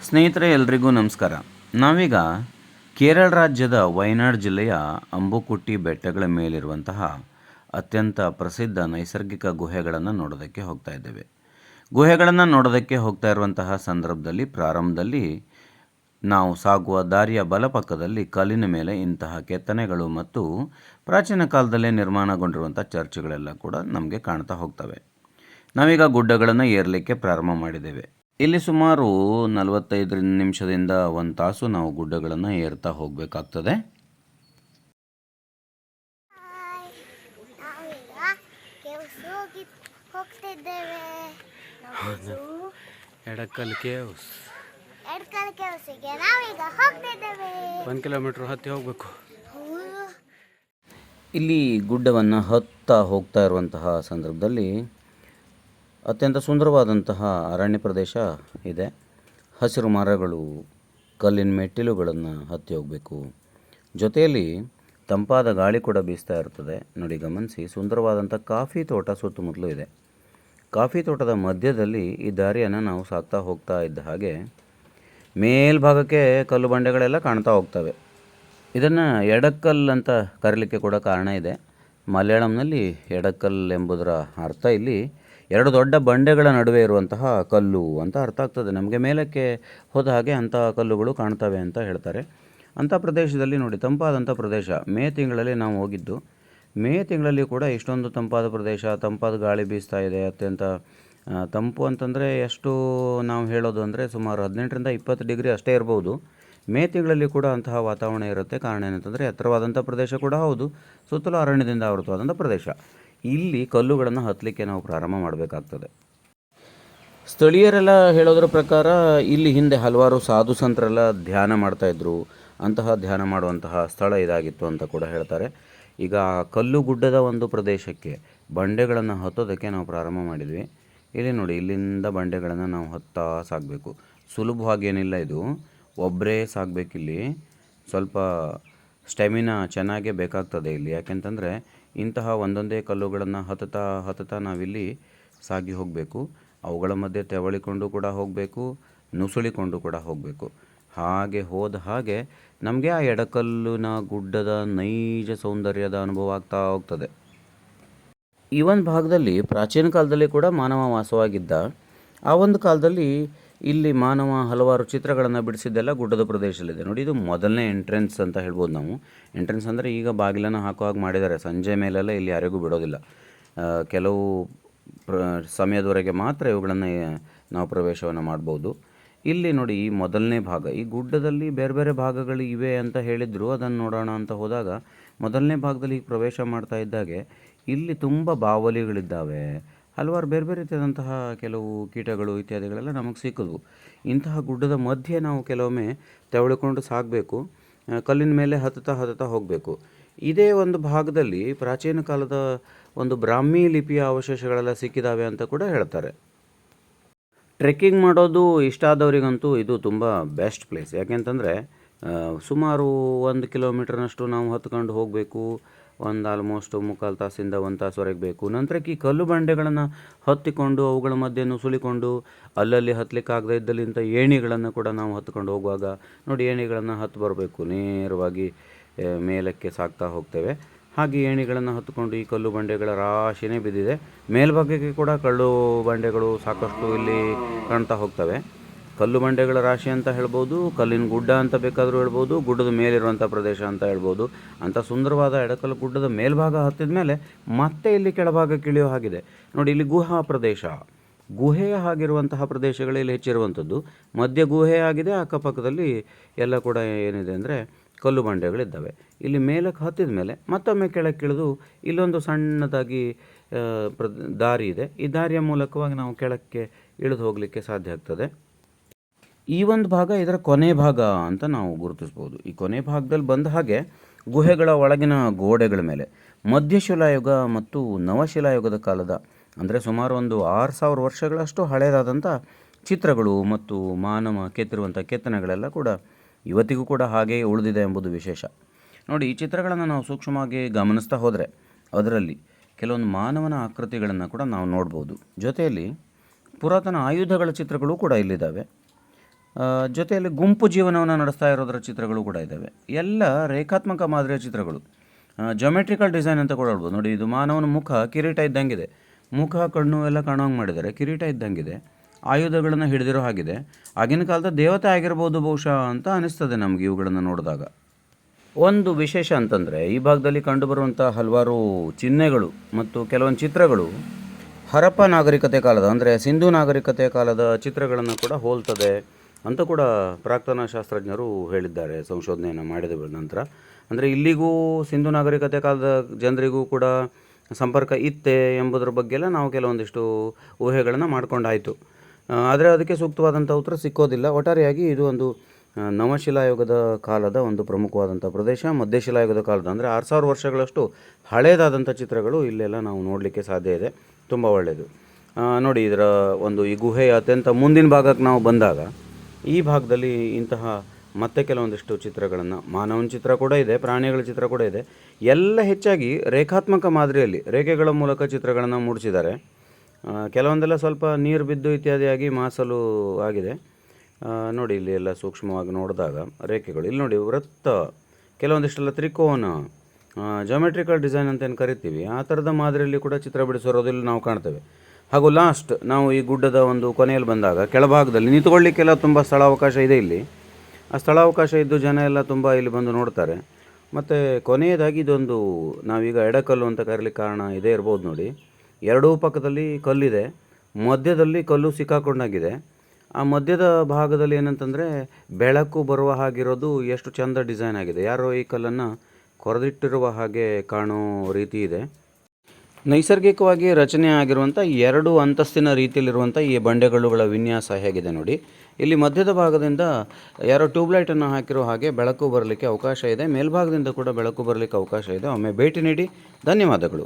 ಸ್ನೇಹಿತರೆ ಎಲ್ರಿಗೂ ನಮಸ್ಕಾರ. ನಾವೀಗ ಕೇರಳ ರಾಜ್ಯದ ವಯನಾಡ್ ಜಿಲ್ಲೆಯ ಅಂಬುಕುಟ್ಟಿ ಬೆಟ್ಟಗಳ ಮೇಲಿರುವಂತಹ ಅತ್ಯಂತ ಪ್ರಸಿದ್ಧ ನೈಸರ್ಗಿಕ ಗುಹೆಗಳನ್ನು ನೋಡೋದಕ್ಕೆ ಹೋಗ್ತಾ ಇದ್ದೇವೆ. ಗುಹೆಗಳನ್ನು ನೋಡೋದಕ್ಕೆ ಹೋಗ್ತಾ ಇರುವಂತಹ ಸಂದರ್ಭದಲ್ಲಿ ಪ್ರಾರಂಭದಲ್ಲಿ ನಾವು ಸಾಗುವ ದಾರಿಯ ಬಲಪಕ್ಕದಲ್ಲಿ ಕಲ್ಲಿನ ಮೇಲೆ ಇಂತಹ ಕೆತ್ತನೆಗಳು ಮತ್ತು ಪ್ರಾಚೀನ ಕಾಲದಲ್ಲೇ ನಿರ್ಮಾಣಗೊಂಡಿರುವಂಥ ಚರ್ಚ್ಗಳೆಲ್ಲ ಕೂಡ ನಮಗೆ ಕಾಣ್ತಾ ಹೋಗ್ತವೆ. ನಾವೀಗ ಗುಡ್ಡಗಳನ್ನು ಏರಲಿಕ್ಕೆ ಪ್ರಾರಂಭ ಮಾಡಿದ್ದೇವೆ. ಇಲ್ಲಿ ಸುಮಾರು 45 ನಿಮಿಷದಿಂದ 1 ತಾಸು ನಾವು ಗುಡ್ಡಗಳನ್ನು ಏರ್ತಾ ಹೋಗಬೇಕಾಗ್ತದೆ. ಎಡಕಲ್ ಕೇವ್ಸ್ 1 ಕಿಲೋಮೀಟರ್ ಹತ್ತಿ ಹೋಗಬೇಕು. ಇಲ್ಲಿ ಗುಡ್ಡವನ್ನು ಹತ್ತಾ ಹೋಗ್ತಾ ಇರುವಂತಹ ಸಂದರ್ಭದಲ್ಲಿ ಅತ್ಯಂತ ಸುಂದರವಾದಂತಹ ಅರಣ್ಯ ಪ್ರದೇಶ ಇದೆ. ಹಸಿರು ಮರಗಳು, ಕಲ್ಲಿನ ಮೆಟ್ಟಿಲುಗಳನ್ನು ಹತ್ತಿ ಹೋಗಬೇಕು. ಜೊತೆಯಲ್ಲಿ ತಂಪಾದ ಗಾಳಿ ಕೂಡ ಬೀಸ್ತಾ ಇರ್ತದೆ. ನೋಡಿ, ಗಮನಿಸಿ, ಸುಂದರವಾದಂಥ ಕಾಫಿ ತೋಟ ಸುತ್ತಮುತ್ತಲೂ ಇದೆ. ಕಾಫಿ ತೋಟದ ಮಧ್ಯದಲ್ಲಿ ಈ ದಾರಿಯನ್ನು ನಾವು ಸಾಗ್ತಾ ಹೋಗ್ತಾ ಇದ್ದ ಹಾಗೆ ಮೇಲ್ಭಾಗಕ್ಕೆ ಕಲ್ಲು ಬಂಡೆಗಳೆಲ್ಲ ಕಾಣ್ತಾ ಹೋಗ್ತವೆ. ಇದನ್ನು ಎಡಕ್ಕಲ್ ಅಂತ ಕರೀಲಿಕ್ಕೆ ಕೂಡ ಕಾರಣ ಇದೆ. ಮಲಯಾಳಂನಲ್ಲಿ ಎಡಕ್ಕಲ್ ಎಂಬುದರ ಅರ್ಥ ಇಲ್ಲಿ 2 ದೊಡ್ಡ ಬಂಡೆಗಳ ನಡುವೆ ಇರುವಂತಹ ಕಲ್ಲು ಅಂತ ಅರ್ಥ ಆಗ್ತದೆ. ನಮಗೆ ಮೇಲಕ್ಕೆ ಹೋದ ಹಾಗೆ ಅಂಥ ಕಲ್ಲುಗಳು ಕಾಣ್ತವೆ ಅಂತ ಹೇಳ್ತಾರೆ. ಅಂಥ ಪ್ರದೇಶದಲ್ಲಿ ನೋಡಿ, ತಂಪಾದಂಥ ಪ್ರದೇಶ. ಮೇ ತಿಂಗಳಲ್ಲಿ ನಾವು ಹೋಗಿದ್ದು. ಮೇ ತಿಂಗಳಲ್ಲಿ ಕೂಡ ಇಷ್ಟೊಂದು ತಂಪಾದ ಪ್ರದೇಶ, ತಂಪಾದ ಗಾಳಿ ಬೀಸ್ತಾ ಇದೆ. ಅತ್ಯಂತ ತಂಪು ಅಂತಂದರೆ ಎಷ್ಟು ನಾವು ಹೇಳೋದು ಅಂದರೆ ಸುಮಾರು 18ರಿಂದ 20 ಡಿಗ್ರಿ ಅಷ್ಟೇ ಇರ್ಬೋದು. ಮೇ ತಿಂಗಳಲ್ಲಿ ಕೂಡ ಅಂತಹ ವಾತಾವರಣ ಇರುತ್ತೆ. ಕಾರಣ ಏನಂತಂದರೆ ಎತ್ತರವಾದಂಥ ಪ್ರದೇಶ ಕೂಡ ಹೌದು, ಸುತ್ತಲೂ ಅರಣ್ಯದಿಂದ ಆವೃತವಾದಂಥ ಪ್ರದೇಶ. ಇಲ್ಲಿ ಕಲ್ಲುಗಳನ್ನು ಹತ್ತಲಿಕ್ಕೆ ನಾವು ಪ್ರಾರಂಭ ಮಾಡಬೇಕಾಗ್ತದೆ. ಸ್ಥಳೀಯರೆಲ್ಲ ಹೇಳೋದ್ರ ಪ್ರಕಾರ ಇಲ್ಲಿ ಹಿಂದೆ ಹಲವಾರು ಸಾಧು ಸಂತರೆಲ್ಲ ಧ್ಯಾನ ಮಾಡ್ತಾಯಿದ್ರು. ಅಂತಹ ಧ್ಯಾನ ಮಾಡುವಂತಹ ಸ್ಥಳ ಇದಾಗಿತ್ತು ಅಂತ ಕೂಡ ಹೇಳ್ತಾರೆ. ಈಗ ಕಲ್ಲು ಗುಡ್ಡದ ಒಂದು ಪ್ರದೇಶಕ್ಕೆ ಬಂಡೆಗಳನ್ನು ಹತ್ತೋದಕ್ಕೆ ನಾವು ಪ್ರಾರಂಭ ಮಾಡಿದ್ವಿ. ಇಲ್ಲಿ ನೋಡಿ, ಇಲ್ಲಿಂದ ಬಂಡೆಗಳನ್ನು ನಾವು ಹತ್ತಾ ಸಾಗಬೇಕು. ಸುಲಭವಾಗೇನಿಲ್ಲ ಇದು, ಒಬ್ಬರೇ ಸಾಗಬೇಕಿಲ್ಲಿ. ಸ್ವಲ್ಪ ಸ್ಟೆಮಿನಾ ಚೆನ್ನಾಗೇ ಬೇಕಾಗ್ತದೆ ಇಲ್ಲಿ. ಯಾಕೆಂತಂದರೆ ಇಂತಹ ಒಂದೊಂದೇ ಕಲ್ಲುಗಳನ್ನು ಹತ್ತುತ್ತಾ ನಾವಿಲ್ಲಿ ಸಾಗಿ ಹೋಗಬೇಕು. ಅವುಗಳ ಮಧ್ಯೆ ತೆವಳಿಕೊಂಡು ಕೂಡ ಹೋಗಬೇಕು, ನುಸುಳಿಕೊಂಡು ಕೂಡ ಹೋಗಬೇಕು. ಹಾಗೆ ಹೋದ ಹಾಗೆ ನಮಗೆ ಆ ಎಡಕಲ್ಲಿನ ಗುಡ್ಡದ ನೈಜ ಸೌಂದರ್ಯದ ಅನುಭವ ಆಗ್ತಾ ಹೋಗ್ತದೆ. ಈ ಒಂದು ಭಾಗದಲ್ಲಿ ಪ್ರಾಚೀನ ಕಾಲದಲ್ಲಿ ಕೂಡ ಮಾನವ ವಾಸವಾಗಿದ್ದ. ಆ ಒಂದು ಕಾಲದಲ್ಲಿ ಇಲ್ಲಿ ಮಾನವ ಹಲವಾರು ಚಿತ್ರಗಳನ್ನು ಬಿಡಿಸಿದ್ದೆಲ್ಲ ಗುಡ್ಡದ ಪ್ರದೇಶದಲ್ಲಿದೆ. ನೋಡಿ, ಇದು ಮೊದಲನೇ ಎಂಟ್ರೆನ್ಸ್ ಅಂತ ಹೇಳ್ಬೋದು ನಾವು. ಎಂಟ್ರೆನ್ಸ್ ಅಂದರೆ ಈಗ ಬಾಗಿಲನ್ನು ಹಾಕೋ ಹಾಗೆ ಮಾಡಿದ್ದಾರೆ. ಸಂಜೆ ಮೇಲೆಲ್ಲ ಇಲ್ಲಿ ಯಾರಿಗೂ ಬಿಡೋದಿಲ್ಲ. ಕೆಲವು ಸಮಯದವರೆಗೆ ಮಾತ್ರ ಇವುಗಳನ್ನು ನಾವು ಪ್ರವೇಶವನ್ನು ಮಾಡ್ಬೋದು. ಇಲ್ಲಿ ನೋಡಿ, ಈ ಮೊದಲನೇ ಭಾಗ. ಈ ಗುಡ್ಡದಲ್ಲಿ ಬೇರೆ ಬೇರೆ ಭಾಗಗಳು ಇವೆ ಅಂತ ಹೇಳಿದ್ರು. ಅದನ್ನು ನೋಡೋಣ ಅಂತ ಹೋದಾಗ ಮೊದಲನೇ ಭಾಗದಲ್ಲಿ ಪ್ರವೇಶ ಮಾಡ್ತಾ ಇದ್ದಾಗೆ ಇಲ್ಲಿ ತುಂಬ ಬಾವಲಿಗಳಿದ್ದಾವೆ. ಹಲವಾರು ಬೇರೆ ಬೇರೆ ರೀತಿಯಾದಂತಹ ಕೆಲವು ಕೀಟಗಳು ಇತ್ಯಾದಿಗಳೆಲ್ಲ ನಮಗೆ ಸಿಕ್ಕಿದ್ವು. ಇಂತಹ ಗುಡ್ಡದ ಮಧ್ಯೆ ನಾವು ಕೆಲವೊಮ್ಮೆ ತೆವಳಿಕೊಂಡು ಸಾಗಬೇಕು. ಕಲ್ಲಿನ ಮೇಲೆ ಹತ್ತುತ್ತಾ ಹೋಗಬೇಕು. ಇದೇ ಒಂದು ಭಾಗದಲ್ಲಿ ಪ್ರಾಚೀನ ಕಾಲದ ಒಂದು ಬ್ರಾಹ್ಮಿ ಲಿಪಿಯ ಅವಶೇಷಗಳೆಲ್ಲ ಸಿಕ್ಕಿದ್ದಾವೆ ಅಂತ ಕೂಡ ಹೇಳ್ತಾರೆ. ಟ್ರೆಕ್ಕಿಂಗ್ ಮಾಡೋದು ಇಷ್ಟ ಆದವರಿಗಂತೂ ಇದು ತುಂಬ ಬೆಸ್ಟ್ ಪ್ಲೇಸ್. ಯಾಕೆಂತಂದರೆ ಸುಮಾರು 1 ಕಿಲೋಮೀಟರ್ನಷ್ಟು ನಾವು ಹತ್ಕೊಂಡು ಹೋಗಬೇಕು. ಒಂದು ಆಲ್ಮೋಸ್ಟ್ 3/4 ತಾಸಿಂದ 1 ತಾಸುವರೆಗೆ ಬೇಕು. ನಂತರಕ್ಕೆ ಈ ಕಲ್ಲು ಬಂಡೆಗಳನ್ನು ಹತ್ತಿಕೊಂಡು ಅವುಗಳ ಮಧ್ಯೆ ನುಸುಳಿಕೊಂಡು ಅಲ್ಲಲ್ಲಿ ಹತ್ತಲಿಕ್ಕಾಗದೇ ಇದ್ದಲ್ಲಿಂಥ ಏಣಿಗಳನ್ನು ಕೂಡ ನಾವು ಹತ್ಕೊಂಡು ಹೋಗುವಾಗ ನೋಡಿ, ಏಣಿಗಳನ್ನು ಹತ್ತು ಬರಬೇಕು. ನೇರವಾಗಿ ಮೇಲಕ್ಕೆ ಸಾಗ್ತಾ ಹೋಗ್ತೇವೆ. ಹಾಗೆ ಏಣಿಗಳನ್ನು ಹತ್ತುಕೊಂಡು ಈ ಕಲ್ಲು ಬಂಡೆಗಳ ರಾಶಿನೇ ಬಿದ್ದಿದೆ. ಮೇಲ್ಭಾಗಕ್ಕೆ ಕೂಡ ಕಲ್ಲು ಬಂಡೆಗಳು ಸಾಕಷ್ಟು ಇಲ್ಲಿ ಕಾಣ್ತಾ ಹೋಗ್ತವೆ. ಕಲ್ಲು ಬಂಡೆಗಳ ರಾಶಿ ಅಂತ ಹೇಳ್ಬೋದು, ಕಲ್ಲಿನ ಗುಡ್ಡ ಅಂತ ಬೇಕಾದರೂ ಹೇಳ್ಬೋದು, ಗುಡ್ಡದ ಮೇಲಿರುವಂಥ ಪ್ರದೇಶ ಅಂತ ಹೇಳ್ಬೋದು. ಅಂಥ ಸುಂದರವಾದ ಎಡಕಲ್ಲು ಗುಡ್ಡದ ಮೇಲ್ಭಾಗ ಹತ್ತಿದ ಮೇಲೆ ಮತ್ತೆ ಇಲ್ಲಿ ಕೆಳಭಾಗಕ್ಕೆ ಇಳಿಯೋ ಹಾಗಿದೆ. ನೋಡಿ, ಇಲ್ಲಿ ಗುಹಾ ಪ್ರದೇಶ, ಗುಹೆಯ ಹಾಗಿರುವಂತಹ ಪ್ರದೇಶಗಳು ಇಲ್ಲಿ ಹೆಚ್ಚಿರುವಂಥದ್ದು. ಮಧ್ಯ ಗುಹೆ ಆಗಿದೆ. ಅಕ್ಕಪಕ್ಕದಲ್ಲಿ ಎಲ್ಲ ಕೂಡ ಏನಿದೆ ಅಂದರೆ ಕಲ್ಲು ಬಂಡೆಗಳಿದ್ದಾವೆ. ಇಲ್ಲಿ ಮೇಲಕ್ಕೆ ಹತ್ತಿದ ಮೇಲೆ ಮತ್ತೊಮ್ಮೆ ಕೆಳಕ್ಕೆ ಇಳಿದು ಇಲ್ಲೊಂದು ಸಣ್ಣದಾಗಿ ದಾರಿ ಇದೆ. ಈ ದಾರಿಯ ಮೂಲಕವಾಗಿ ನಾವು ಕೆಳಕ್ಕೆ ಇಳಿದು ಹೋಗಲಿಕ್ಕೆ ಸಾಧ್ಯ ಆಗ್ತದೆ. ಈ ಒಂದು ಭಾಗ ಇದರ ಕೊನೆ ಭಾಗ ಅಂತ ನಾವು ಗುರುತಿಸ್ಬೋದು. ಈ ಕೊನೆ ಭಾಗದಲ್ಲಿ ಬಂದ ಹಾಗೆ ಗುಹೆಗಳ ಒಳಗಿನ ಗೋಡೆಗಳ ಮೇಲೆ ಮಧ್ಯಶಿಲಾಯುಗ ಮತ್ತು ನವಶಿಲಾಯುಗದ ಕಾಲದ ಅಂದರೆ ಸುಮಾರು ಒಂದು 6000 ವರ್ಷಗಳಷ್ಟು ಹಳೆಯದಾದಂಥ ಚಿತ್ರಗಳು ಮತ್ತು ಮಾನವ ಕೆತ್ತಿರುವಂಥ ಕೆತ್ತನೆಗಳೆಲ್ಲ ಕೂಡ ಇವತ್ತಿಗೂ ಕೂಡ ಹಾಗೆಯೇ ಉಳಿದಿದೆ ಎಂಬುದು ವಿಶೇಷ. ನೋಡಿ, ಈ ಚಿತ್ರಗಳನ್ನು ನಾವು ಸೂಕ್ಷ್ಮವಾಗಿ ಗಮನಿಸ್ತಾ ಹೋದರೆ ಅದರಲ್ಲಿ ಕೆಲವೊಂದು ಮಾನವನ ಆಕೃತಿಗಳನ್ನು ಕೂಡ ನಾವು ನೋಡ್ಬೋದು. ಜೊತೆಯಲ್ಲಿ ಪುರಾತನ ಆಯುಧಗಳ ಚಿತ್ರಗಳು ಕೂಡ ಇಲ್ಲಿದ್ದಾವೆ. ಜೊತೆಯಲ್ಲಿ ಗುಂಪು ಜೀವನವನ್ನು ನಡೆಸ್ತಾ ಇರೋದರ ಚಿತ್ರಗಳು ಕೂಡ ಇದ್ದಾವೆ. ಎಲ್ಲ ರೇಖಾತ್ಮಕ ಮಾದರಿಯ ಚಿತ್ರಗಳು. ಜೊಮೆಟ್ರಿಕಲ್ ಡಿಸೈನ್ ಅಂತ ಕೂಡ ಹೇಳ್ಬೋದು. ನೋಡಿ, ಇದು ಮಾನವನ ಮುಖ ಕಿರೀಟ ಇದ್ದಂಗಿದೆ. ಮುಖ ಕಣ್ಣು ಎಲ್ಲ ಕಾಣೋಂಗೆ ಮಾಡಿದ್ದಾರೆ. ಕಿರೀಟ ಇದ್ದಂಗಿದೆ, ಆಯುಧಗಳನ್ನು ಹಿಡಿದಿರೋ ಹಾಗಿದೆ. ಆಗಿನ ಕಾಲದ ದೇವತೆ ಆಗಿರ್ಬೋದು ಬಹುಶಃ ಅಂತ ಅನಿಸ್ತದೆ ನಮಗೆ ಇವುಗಳನ್ನು ನೋಡಿದಾಗ. ಒಂದು ವಿಶೇಷ ಅಂತಂದರೆ ಈ ಭಾಗದಲ್ಲಿ ಕಂಡುಬರುವಂಥ ಹಲವಾರು ಚಿಹ್ನೆಗಳು ಮತ್ತು ಕೆಲವೊಂದು ಚಿತ್ರಗಳು ಹರಪ್ಪ ನಾಗರಿಕತೆ ಕಾಲದ, ಅಂದರೆ ಸಿಂಧೂ ನಾಗರಿಕತೆ ಕಾಲದ ಚಿತ್ರಗಳನ್ನು ಕೂಡ ಹೋಲ್ತದೆ ಅಂತ ಕೂಡ ಪ್ರಾಕ್ತನ ಶಾಸ್ತ್ರಜ್ಞರು ಹೇಳಿದ್ದಾರೆ ಸಂಶೋಧನೆಯನ್ನು ಮಾಡಿದ ನಂತರ. ಅಂದರೆ ಇಲ್ಲಿಗೂ ಸಿಂಧೂ ನಾಗರಿಕತೆ ಕಾಲದ ಜನರಿಗೂ ಕೂಡ ಸಂಪರ್ಕ ಇತ್ತೆ ಎಂಬುದರ ಬಗ್ಗೆಲ್ಲ ನಾವು ಕೆಲವೊಂದಿಷ್ಟು ಊಹೆಗಳನ್ನು ಮಾಡ್ಕೊಂಡಾಯಿತು. ಆದರೆ ಅದಕ್ಕೆ ಸೂಕ್ತವಾದಂಥ ಉತ್ತರ ಸಿಕ್ಕೋದಿಲ್ಲ. ಒಟ್ಟಾರೆಯಾಗಿ ಇದು ಒಂದು ನವಶಿಲಾಯುಗದ ಕಾಲದ ಒಂದು ಪ್ರಮುಖವಾದಂಥ ಪ್ರದೇಶ. ಮಧ್ಯಶಿಲಾಯುಗದ ಕಾಲದ, ಅಂದರೆ 6000 ವರ್ಷಗಳಷ್ಟು ಹಳೇದಾದಂಥ ಚಿತ್ರಗಳು ಇಲ್ಲೆಲ್ಲ ನಾವು ನೋಡಲಿಕ್ಕೆ ಸಾಧ್ಯ ಇದೆ. ತುಂಬ ಒಳ್ಳೆಯದು. ನೋಡಿ, ಇದರ ಒಂದು ಈ ಗುಹೆಯ ಅತ್ಯಂತ ಮುಂದಿನ ಭಾಗಕ್ಕೆ ನಾವು ಬಂದಾಗ ಈ ಭಾಗದಲ್ಲಿ ಇಂತಹ ಮತ್ತೆ ಕೆಲವೊಂದಿಷ್ಟು ಚಿತ್ರಗಳನ್ನು, ಮಾನವನ ಚಿತ್ರ ಕೂಡ ಇದೆ, ಪ್ರಾಣಿಗಳ ಚಿತ್ರ ಕೂಡ ಇದೆ. ಎಲ್ಲ ಹೆಚ್ಚಾಗಿ ರೇಖಾತ್ಮಕ ಮಾದರಿಯಲ್ಲಿ ರೇಖೆಗಳ ಮೂಲಕ ಚಿತ್ರಗಳನ್ನು ಮೂಡಿಸಿದ್ದಾರೆ. ಕೆಲವೊಂದೆಲ್ಲ ಸ್ವಲ್ಪ ನೀರು ಬಿದ್ದು ಇತ್ಯಾದಿಯಾಗಿ ಮಾಸಲು ಆಗಿದೆ. ನೋಡಿ, ಇಲ್ಲಿ ಎಲ್ಲ ಸೂಕ್ಷ್ಮವಾಗಿ ನೋಡಿದಾಗ ರೇಖೆಗಳು, ಇಲ್ಲಿ ನೋಡಿ ವೃತ್ತ, ಕೆಲವೊಂದಿಷ್ಟೆಲ್ಲ ತ್ರಿಕೋನ, ಜಾಮೆಟ್ರಿಕಲ್ ಡಿಸೈನ್ ಅಂತ ಏನು ಕರಿತೀವಿ, ಆ ಥರದ ಮಾದರಿಯಲ್ಲಿ ಕೂಡ ಚಿತ್ರ ಬಿಡಿಸಿರೋದು ಇಲ್ಲಿ ನಾವು ಕಾಣ್ತೇವೆ. ಹಾಗೂ ಲಾಸ್ಟ್ ನಾವು ಈ ಗುಡ್ಡದ ಒಂದು ಕೊನೆಯಲ್ಲಿ ಬಂದಾಗ ಕೆಳಭಾಗದಲ್ಲಿ ನಿಂತುಕೊಳ್ಳಿಕ್ಕೆಲ್ಲ ತುಂಬ ಸ್ಥಳಾವಕಾಶ ಇದೆ. ಇಲ್ಲಿ ಆ ಸ್ಥಳಾವಕಾಶ ಇದ್ದು ಜನ ಎಲ್ಲ ತುಂಬ ಇಲ್ಲಿ ಬಂದು ನೋಡ್ತಾರೆ. ಮತ್ತು ಕೊನೆಯದಾಗಿ ಇದೊಂದು ನಾವೀಗ ಎಡಕಲ್ಲು ಅಂತ ಕರೀಲಿಕ್ಕೆ ಕಾರಣ ಇದೇ ಇರ್ಬೋದು. ನೋಡಿ, ಎರಡೂ ಪಕ್ಕದಲ್ಲಿ ಕಲ್ಲಿದೆ, ಮಧ್ಯದಲ್ಲಿ ಕಲ್ಲು ಸಿಕ್ಕಾಕೊಂಡಾಗಿದೆ. ಆ ಮಧ್ಯದ ಭಾಗದಲ್ಲಿ ಏನಂತಂದರೆ ಬೆಳಕು ಬರುವ ಹಾಗಿರೋದು ಎಷ್ಟು ಚೆಂದ ಡಿಸೈನ್ ಆಗಿದೆ. ಯಾರೋ ಈ ಕಲ್ಲನ್ನು ಕೊರೆದಿಟ್ಟಿರುವ ಹಾಗೆ ಕಾಣೋ ರೀತಿ ಇದೆ. ನೈಸರ್ಗಿಕವಾಗಿ ರಚನೆ ಆಗಿರುವಂಥ 2 ಅಂತಸ್ತಿನ ರೀತಿಯಲ್ಲಿರುವಂಥ ಈ ಬಂಡೆಗಲ್ಲುಗಳ ವಿನ್ಯಾಸ ಹೇಗಿದೆ ನೋಡಿ. ಇಲ್ಲಿ ಮಧ್ಯದ ಭಾಗದಿಂದ ಯಾರೋ ಟ್ಯೂಬ್ಲೈಟನ್ನು ಹಾಕಿರೋ ಹಾಗೆ ಬೆಳಕು ಬರಲಿಕ್ಕೆ ಅವಕಾಶ ಇದೆ. ಮೇಲ್ಭಾಗದಿಂದ ಕೂಡ ಬೆಳಕು ಬರಲಿಕ್ಕೆ ಅವಕಾಶ ಇದೆ. ಒಮ್ಮೆ ಭೇಟಿ ನೀಡಿ. ಧನ್ಯವಾದಗಳು.